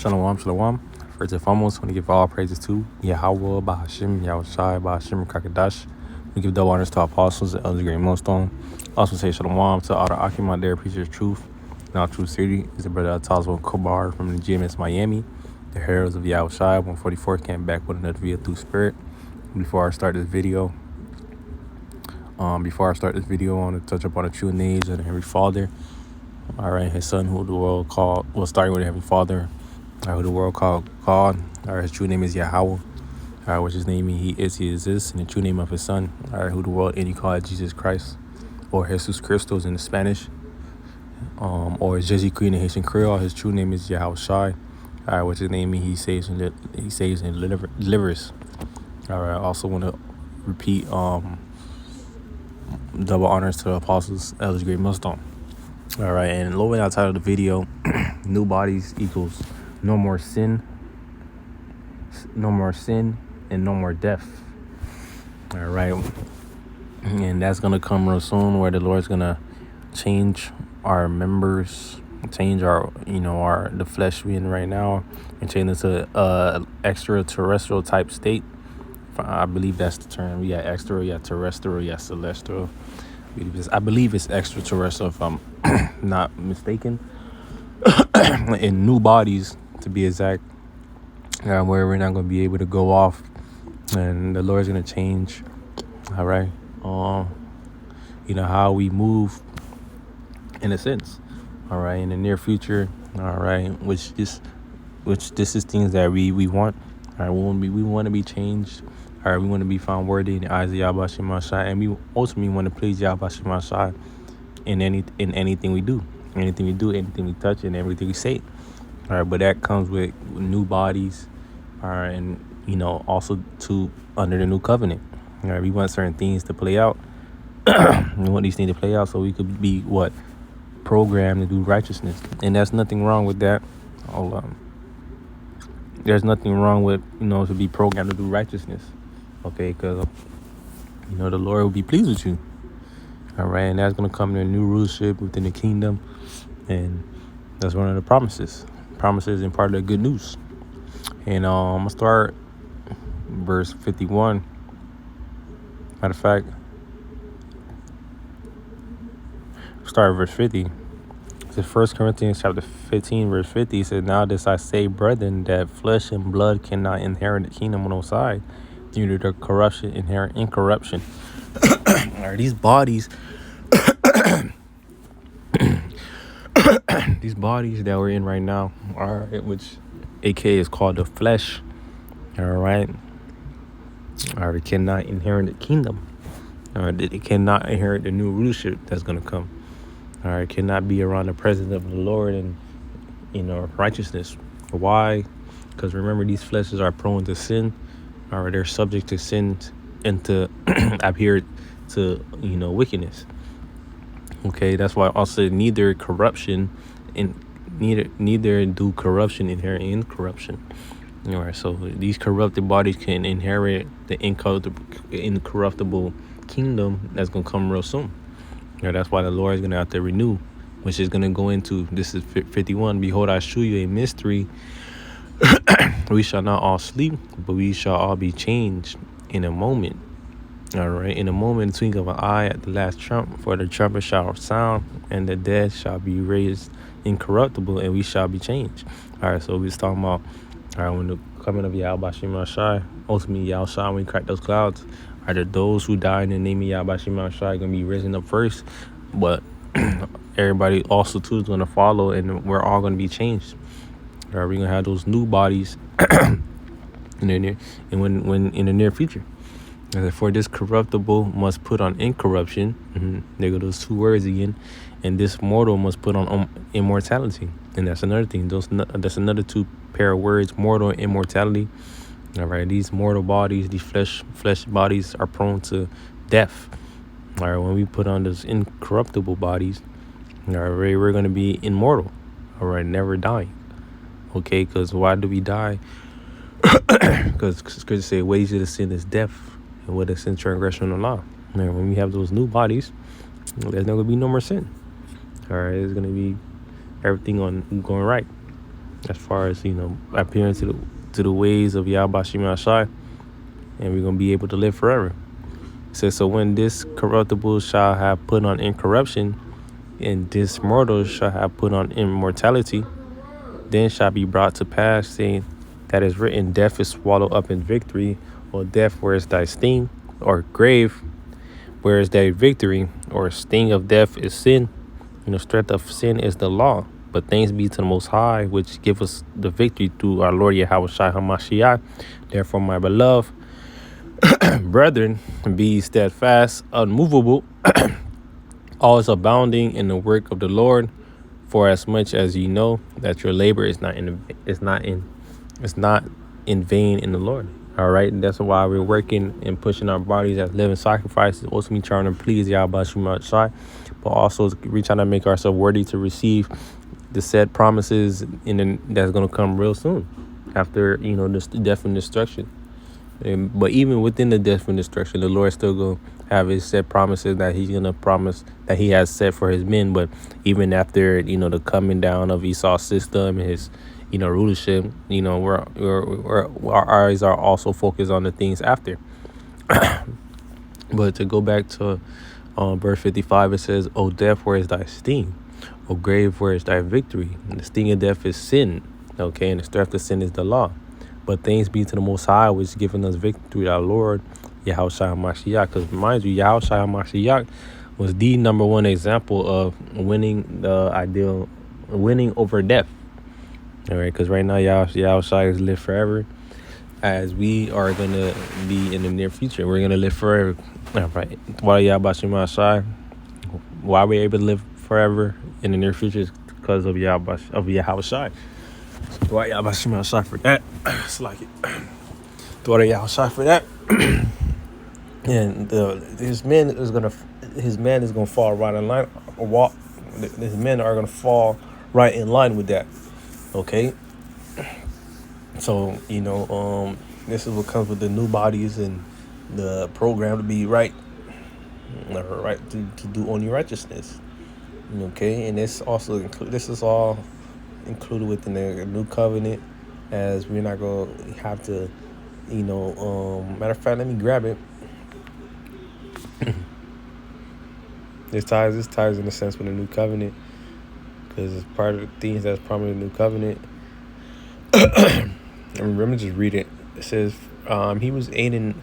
Shalom, shalom. First and foremost, I want to give all praises to Yahweh, Bahashim, Yahushai, Bahashim, Kakadash. We give double honors to our apostles, the elders, great millstone. Also say shalom to all the Akim out there, preachers of truth. Now, True City is the brother Tazwa Kobar from the GMS Miami. The Heralds of Yahushai, 144, came back with another video through Spirit. Before I start this video, I want to touch up on the true names of the Heavenly Father. All right, his son, who the world called, starting with the Heavenly Father, who the world called God. All right, his true name is Yahweh. All right, which his name he is, he exists, and the true name of his son, all right, who the world and he called Jesus Christ, or Jesus Christos in the Spanish, or Jésus Christ in the Haitian Creole. His true name is Yahushai. All right, which his name he saves and delivers. All right, I also want to repeat double honors to the apostles, elders, great millstone. All right, and lower outside of the video, new bodies equals no more sin, and no more death. All right, and that's gonna come real soon, where the Lord's gonna change our members, change our, the flesh we in right now, and change it to extraterrestrial type state. I believe that's the term. We got extra, we got terrestrial, we got celestial. I believe it's extraterrestrial, if I'm not mistaken. In new bodies, to be exact, where we're not going to be able to go off, and the Lord's going to change. All right, how we move, in a sense. All right, in the near future. All right, which this is things that we want. All right, we want to be changed. All right, we want to be found worthy in the eyes of Yahweh Shemashai, and we ultimately want to please Yahweh Shemashai in anything we do, anything we touch, and everything we say. All right, but that comes with new bodies, all right, and also under the new covenant. All right, we want certain things to play out. We want these things to play out so we could be programmed to do righteousness, and there's nothing wrong with that. There's nothing wrong with to be programmed to do righteousness. Okay, because the Lord will be pleased with you. All right, and that's going to come in a new rulership within the kingdom, and that's one of the promises and part of the good news. And I'm going to start verse 51. Matter of fact, start verse 50. It says 1 Corinthians chapter 15, verse 50. It says, "Now this I say, brethren, that flesh and blood cannot inherit the kingdom on no side, due to the corruption inherent in corruption." Are these bodies these bodies that we're in right now, are which AK is called the flesh, all right, or it cannot inherit the kingdom, or it cannot inherit the new rulership that's going to come, all right, cannot be around the presence of the Lord and righteousness. Why? Because remember, these fleshes are prone to sin, or they're subject to sin and to adhere to wickedness. Okay, that's why also neither do corruption inherit in corruption. All right, so these corrupted bodies can inherit the incorruptible kingdom that's gonna come real soon. That's why the Lord is gonna have to renew, which is gonna go into, this is 51. "Behold, I shew you a mystery. We shall not all sleep, but we shall all be changed in a moment." All right, in a moment, twinkle of an eye, at the last trump. For the trumpet shall sound, and the dead shall be raised incorruptible, and we shall be changed. All right, so we're talking about, all right, when the coming of Yahweh Shemashai, ultimately Yahushai, when we crack those clouds, are there those who die in the name of Yahweh Shemashai going to be risen up first, but everybody also too is going to follow, and we're all going to be changed. All right, we're going to have those new bodies in the near future. And for this corruptible must put on incorruption. There go those two words again. And this mortal must put on immortality. And that's another thing. That's another two pair of words, mortal and immortality. All right, these mortal bodies, these flesh bodies are prone to death. All right, when we put on those incorruptible bodies, all right, we're going to be immortal. All right, never dying. Okay, because why do we die? Because Scripture say wages of the sin is death, and what is sin, transgression of the law. Man, when we have those new bodies, there's not going to be no more sin. All right, it's going to be everything going right. as far as, adhering to the ways of Yahweh Shema Shai, and we're gonna be able to live forever. It says, so when this corruptible shall have put on incorruption, and this mortal shall have put on immortality, then shall be brought to pass, saying that is written, death is swallowed up in victory, or death, where is thy sting, or grave, where is thy victory, or sting of death is sin, and the strength of sin is the law. But thanks be to the Most High, which give us the victory through our Lord Yahweh Shai HaMashiach. Therefore, my beloved brethren, be steadfast, unmovable, always abounding in the work of the Lord, for as much as ye know that your labor is not in vain in the Lord. All right, and that's why we're working and pushing our bodies as living sacrifices, ultimately trying to please Yahweh Shema Shai, but also we trying to make ourselves worthy to receive the said promises that's going to come real soon after this death and destruction. But even within the death and destruction, the Lord still going to have his set promises that he's going to promise that he has set for his men. But even after, the coming down of Esau's system and his, rulership, our eyes are also focused on the things after. But to go back to verse 55, it says, O death, where is thy sting? O grave, where is thy victory? And the sting of death is sin. Okay, and the strength of sin is the law. But thanks be to the Most High, which is giving us victory, our Lord, Yahweh Shai HaMashiach. Because mind you, Yahweh Shai HaMashiach was the number one example of winning over death. All right, because right now, Yahweh Shai is live forever, as we are going to be in the near future. We're going to live forever. All right, why Yahweh Shema Shai? Why we're able to live forever in the near future is because of Yahweh Shai. Why Yahweh Shema Shai for that? It's like it. Thought of Yahweh Shai for that. And his men is gonna fall right in line. His men are gonna fall right in line with that. Okay. So this is what comes with the new bodies and the program to be right to do only righteousness. Okay, and this is all included within the new covenant, as we're not gonna have to, matter of fact, let me grab it. This ties in a sense with the new covenant, because it's part of the things that's promised in the new covenant. Let me just read it. It says, he was aiding,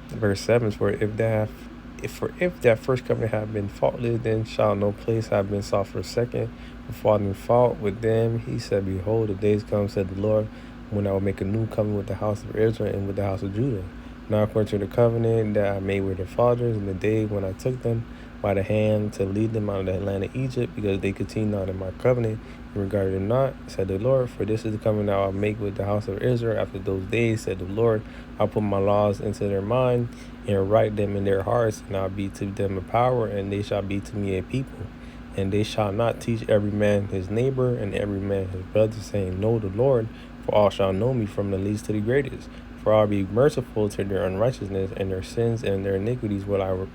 verse 7, for if that first covenant had been faultless, then shall no place have been sought for a second. For finding fault with them, he said, behold, the days come, said the Lord, when I will make a new covenant with the house of Israel and with the house of Judah. Now according to the covenant that I made with their fathers in the day when I took them by the hand to lead them out of the land of Egypt, because they continued not in my covenant, and regarded it not, said the Lord. For this is the covenant I will make with the house of Israel after those days, said the Lord. I'll put my laws into their mind and write them in their hearts, and I'll be to them a power, and they shall be to me a people. And they shall not teach every man his neighbor and every man his brother, saying, Know the Lord, for all shall know me, from the least to the greatest. For I'll be merciful to their unrighteousness, and their sins and their iniquities will I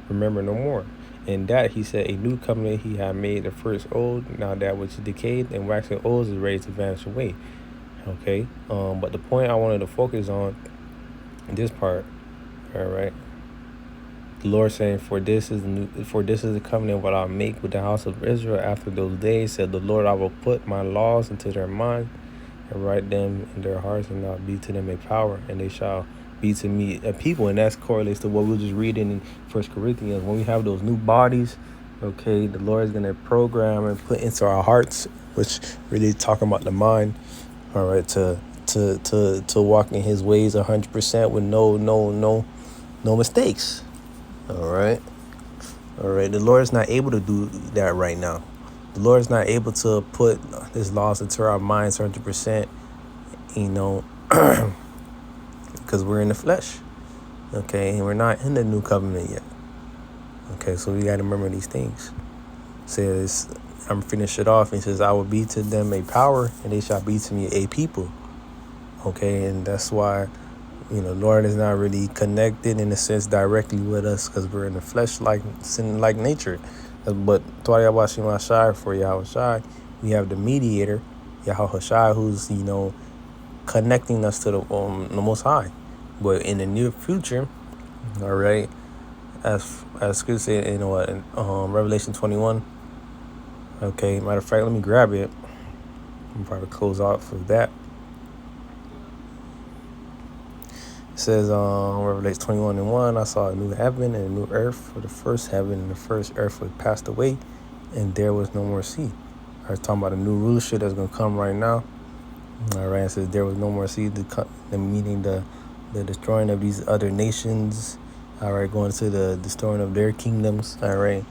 remember no more. And that he said, a new covenant he had made the first old, now that which is decayed and waxing old is ready to vanish away. Okay, but the point I wanted to focus on this part, all right. The Lord saying, for this is the covenant what I'll make with the house of Israel after those days, said the Lord, I will put my laws into their mind and write them in their hearts, and I'll be to them a power, and they shall be to me a people. And that's correlates to what we were just reading in 1 Corinthians. When we have those new bodies, okay, the Lord is going to program and put into our hearts, which really talking about the mind, all right, to walk in his ways 100% with no mistakes. All right. The Lord is not able to do that right now. The Lord is not able to put his laws into our minds 100%, because we're in the flesh. Okay, and we're not in the new covenant yet. Okay, so we got to remember these things. It says, I'm finish it off. He says, I will be to them a power, and they shall be to me a people. Okay, and that's why, Lord is not really connected in a sense directly with us, because we're in the flesh, like sin, like nature. But for Yahweh Shai, we have the mediator, Yahweh Shai, who's, connecting us to the Most High. But in the near future, all right, as Scripture said in what, Revelation 21. Okay, matter of fact, let me grab it. I'm probably close out for that. It says, Revelation 21:1, I saw a new heaven and a new earth, for the first heaven and the first earth was passed away, and there was no more sea. I was talking about a new rulership that's going to come right now. All right, it says there was no more sea, meaning the destroying of these other nations. All right, going to the destroying of their kingdoms. All right,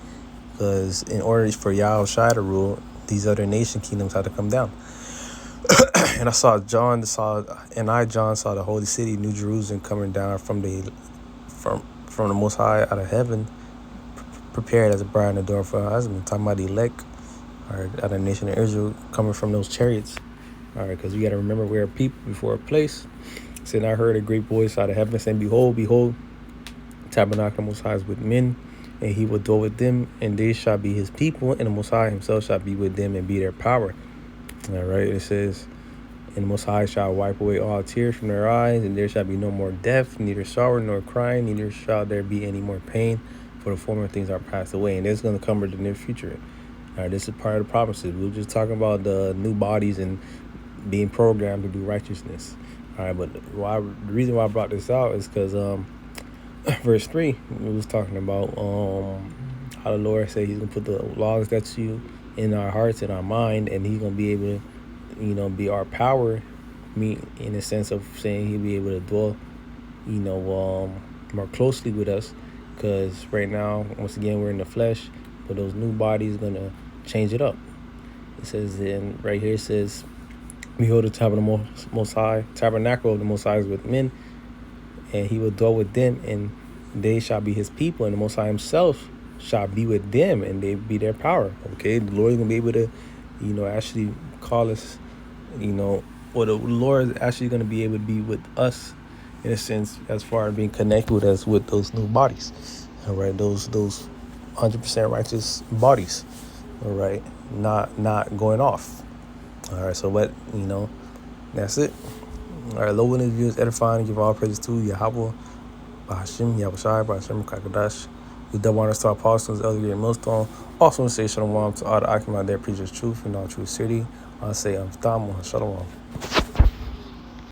because in order for Yahweh Shai to rule, these other nation kingdoms had to come down. And John saw the holy city, New Jerusalem, coming down from the Most High out of heaven, prepared as a bride adorned for her husband. Talking about the elect, or out of the nation of Israel, coming from those chariots. All right, because we got to remember we're a people before a place. It said, I heard a great voice out of heaven saying, Behold, behold, tabernacle Most High is with men, and he will dwell with them, and they shall be his people, and the Most High himself shall be with them and be their power. All right, it says, and the Most High shall wipe away all tears from their eyes, and there shall be no more death, neither sorrow nor crying, neither shall there be any more pain, for the former things are passed away. And this is going to come in the near future. All right, this is part of the promises. We were just talking about the new bodies and being programmed to do righteousness. All right, but the reason why I brought this out is because verse 3, we was talking about how the Lord said he's going to put the laws that's you in our hearts and our mind, and he's going to be able to, be our power, in the sense of saying he'll be able to dwell, more closely with us, because right now, once again, we're in the flesh, but those new bodies going to change it up. It says, and right here it says, Behold, the tabernacle of the Most High is with men, and he will dwell with them, and they shall be his people, and the Most High himself shall be with them, and they be their power. Okay, the Lord is going to be able to, actually call us, or the Lord is actually going to be able to be with us, in a sense, as far as being connected with us with those new bodies. All right, those 100% righteous bodies. All right, not going off. All right, so that's it. All right, low one of you is edifying and give all praises to Yahweh, Bahashim, Yahweh Shai, Bahashim, Kakadash. We double honors to our apostles, Elder and Millstone. Also, want to say shalom to all the Akim out there, preachers truth and all truth city. I say, Shalom.